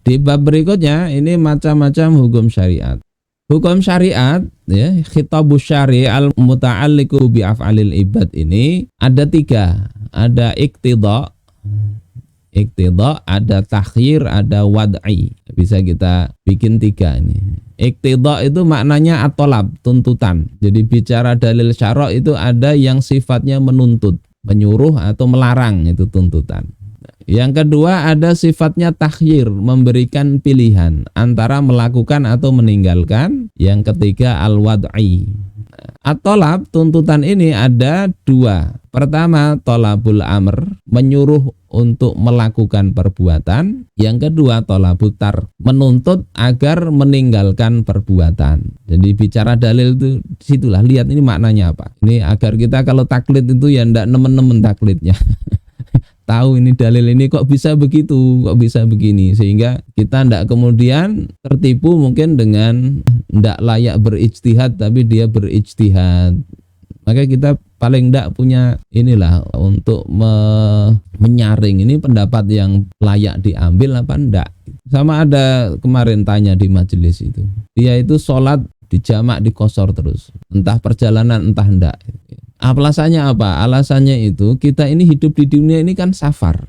Di bab berikutnya ini macam-macam hukum syariat. Hukum syariat ya, khitabus syari' al muta'alliqu bi af'alil ibad ini ada 3. Ada iqtida, ada takhyir, ada wad'i. Bisa kita bikin 3 ini. Iqtida itu maknanya at-talab, tuntutan. Jadi bicara dalil syara' itu ada yang sifatnya menuntut, menyuruh atau melarang, itu tuntutan. Yang kedua ada sifatnya takhyir, memberikan pilihan antara melakukan atau meninggalkan. Yang ketiga al-wad'i. At-talab, tuntutan ini ada 2. Pertama talabul amr, menyuruh untuk melakukan perbuatan. Yang kedua talabut tar, menuntut agar meninggalkan perbuatan. Jadi bicara dalil itu situlah, lihat ini maknanya apa. Ini agar kita kalau taklid itu ya ndak nemen-nemen taklidnya. Tahu ini dalil ini kok bisa begitu, kok bisa begini, sehingga kita ndak kemudian tertipu mungkin dengan ndak layak berijtihad tapi dia berijtihad. Maka kita paling ndak punya inilah untuk menyaring ini pendapat yang layak diambil apa ndak. Sama ada kemarin tanya di majelis itu, dia itu sholat di jamak di qashar terus, entah perjalanan entah ndak. Alasannya apa? Alasannya itu kita ini hidup di dunia ini kan safar.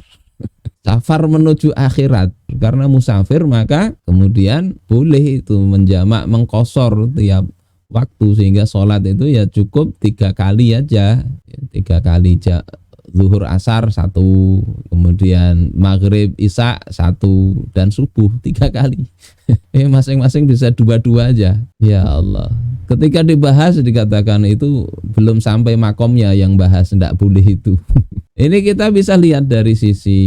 Safar menuju akhirat. Karena musafir maka kemudian boleh itu menjamak, mengqashar tiap waktu, sehingga sholat itu ya cukup 3 kali aja. 3 kali zuhur asar 1, kemudian maghrib isya 1, dan subuh 3 kali. Masing-masing bisa 2 aja. Ya Allah. Ketika dibahas dikatakan itu belum sampai makomnya yang bahas, tidak boleh itu. Ini kita bisa lihat dari sisi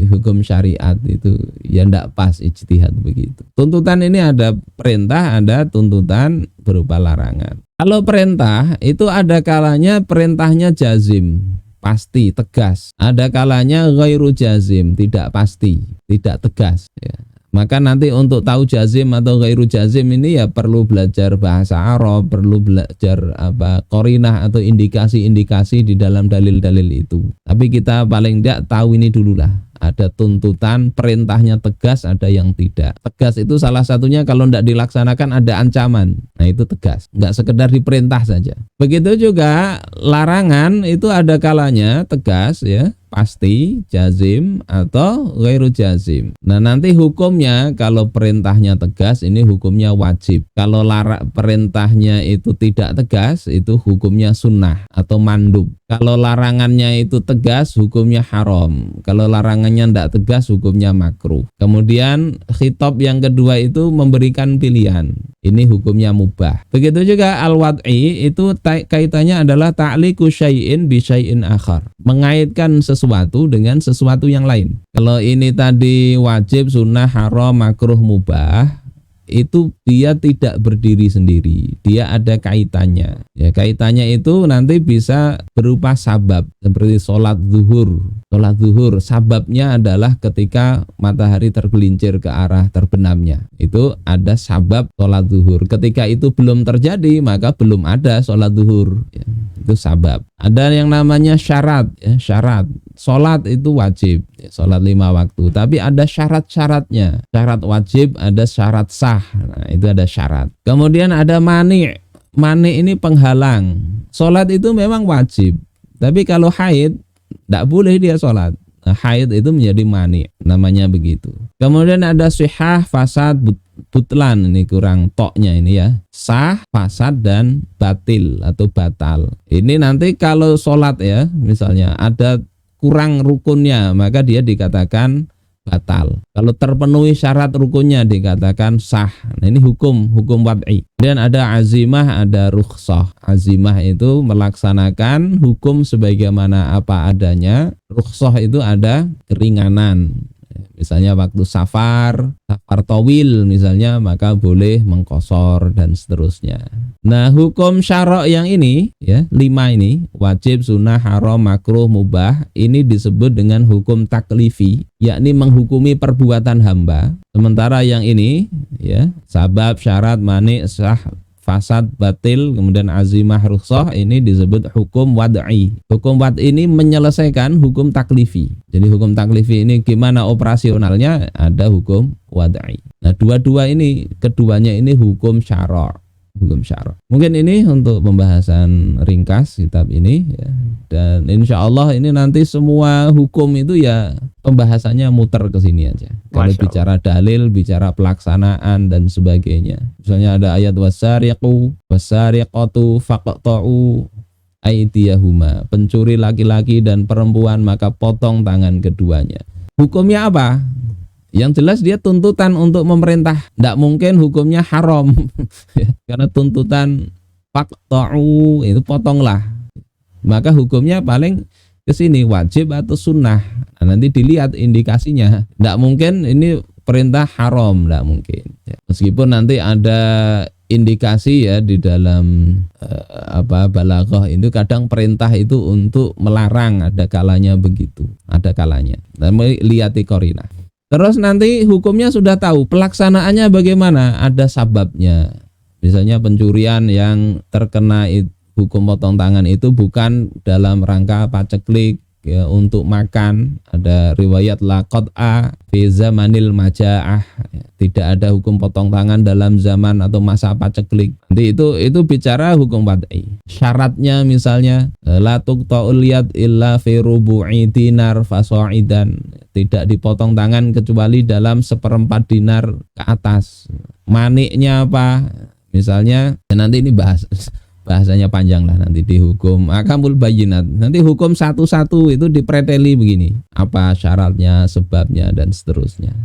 hukum syariat itu ya tidak pas ijtihad begitu. Tuntutan ini ada perintah, ada tuntutan berupa larangan. Kalau perintah itu ada kalanya perintahnya jazim, pasti, tegas. Ada kalanya ghairu jazim, tidak pasti, tidak tegas ya. Maka nanti untuk tahu jazim atau ghairu jazim ini ya perlu belajar bahasa Arab, perlu belajar qarinah atau indikasi-indikasi di dalam dalil-dalil itu. Tapi kita paling tidak tahu ini dululah. Ada tuntutan, perintahnya tegas, ada yang tidak. Tegas itu salah satunya kalau tidak dilaksanakan ada ancaman. Nah itu tegas, nggak sekedar diperintah saja. Begitu juga larangan itu ada kalanya tegas ya, pasti, jazim atau ghairu jazim. Nah nanti hukumnya kalau perintahnya tegas ini hukumnya wajib. Kalau perintahnya itu tidak tegas itu hukumnya sunnah atau mandub. Kalau larangannya itu tegas hukumnya haram. Kalau larangannya tidak tegas hukumnya makruh. Kemudian khitab yang kedua itu memberikan pilihan. Ini hukumnya mubah. Begitu juga al-wad'i itu kaitannya adalah ta'liqu syai'in bi syai'in akhar. Mengaitkan sesuatu dengan sesuatu yang lain. Kalau ini tadi wajib, sunnah, haram, makruh, mubah, itu dia tidak berdiri sendiri, dia ada kaitannya. Ya, kaitannya itu nanti bisa berupa sabab, seperti sholat zuhur. Sholat zuhur sababnya adalah ketika matahari tergelincir ke arah terbenamnya. Itu ada sabab sholat zuhur. Ketika itu belum terjadi maka belum ada sholat zuhur. Ya, itu sabab. Ada yang namanya syarat. Ya, syarat. Sholat itu wajib, ya, sholat 5 waktu. Tapi ada syarat-syaratnya. Syarat wajib, ada syarat sah. Nah, itu ada syarat. Kemudian ada mani'. Mani' ini penghalang. Sholat itu memang wajib. Tapi kalau haid, tidak boleh dia sholat. Nah, haid itu menjadi mani'. Namanya begitu. Kemudian ada sihah, fasad, butlan. Ini kurang toknya ini ya. Sah, fasad, dan batil atau batal. Ini nanti kalau sholat ya, misalnya ada kurang rukunnya maka dia dikatakan batal. Kalau terpenuhi syarat rukunnya dikatakan sah. Nah ini hukum wad'i. Kemudian ada azimah, ada rukhsah. Azimah itu melaksanakan hukum sebagaimana apa adanya. Rukhsah itu ada keringanan. Misalnya waktu safar tawil misalnya maka boleh mengqashar dan seterusnya. Nah hukum syara' yang ini ya 5 ini wajib, sunnah, haram, makruh, mubah ini disebut dengan hukum taklifi, yakni menghukumi perbuatan hamba. Sementara yang ini ya sabab, syarat, mani', sah, fasad, batil, kemudian azimah, rukhsah, ini disebut hukum wad'i. Hukum wad'i ini menyelesaikan hukum taklifi. Jadi hukum taklifi ini gimana operasionalnya, ada hukum wad'i. Nah, keduanya ini hukum syara'. Hukum syara'. Mungkin ini untuk pembahasan ringkas kitab ini ya. Dan insya Allah ini nanti semua hukum itu ya pembahasannya muter ke sini aja. Kalau bicara dalil, bicara pelaksanaan dan sebagainya. Misalnya ada ayat wasariqatu faqta'u aydiyahuma. Pencuri laki-laki dan perempuan maka potong tangan keduanya. Hukumnya apa? Yang jelas dia tuntutan untuk memerintah. Tidak mungkin hukumnya haram. Karena tuntutan faqta'u itu potonglah. Maka hukumnya paling ke sini wajib atau sunnah. Nah, nanti dilihat indikasinya. Tidak mungkin ini perintah haram, tidak mungkin. Meskipun nanti ada indikasi ya di dalam balaghah itu kadang perintah itu untuk melarang, ada kalanya begitu, ada kalanya. Tapi lihat qarinah. Terus nanti hukumnya sudah tahu, pelaksanaannya bagaimana? Ada sababnya. Misalnya pencurian yang terkena hukum potong tangan itu bukan dalam rangka paceklik ya, untuk makan. Ada riwayat la qat'a fi zamanil maja'ah. Tidak ada hukum potong tangan dalam zaman atau masa paceklik. Nanti itu bicara hukum wad'i. Syaratnya misalnya la tuqta'ul yad illa fi rubu'i dinar fasa'idan. Tidak dipotong tangan kecuali dalam 1/4 dinar ke atas. Maniknya apa? Misalnya nanti ini bahasanya panjang lah nanti di hukum akamul bayinat. Nanti hukum satu-satu itu dipreteli begini. Apa syaratnya, sebabnya dan seterusnya.